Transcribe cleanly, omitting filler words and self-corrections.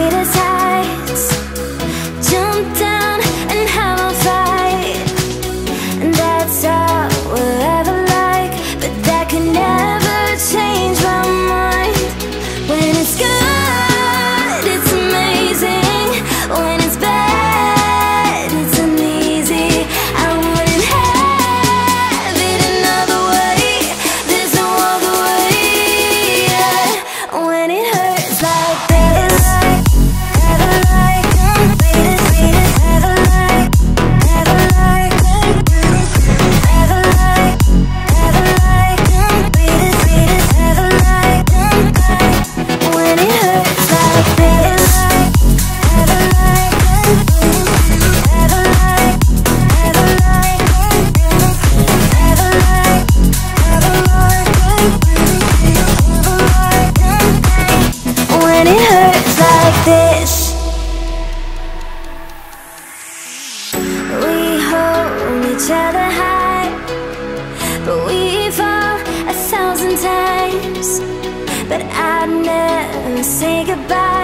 sweetest heights, jump down and have a fight. And that's all we'll ever like, but that can never change my mind. When it's good, it's amazing. When it's bad, it's uneasy. I wouldn't have it another way. There's no other way. Yeah. When it hurts like this, never like, sweetest, sweetest, never like, never like, never like, never like, sweetest, sweetest, never like. When it hurts like this, never like, never like, never like, never like, never like. When it hurts like this, we hold each other high, but we fall 1,000 times. But I'd never say goodbye.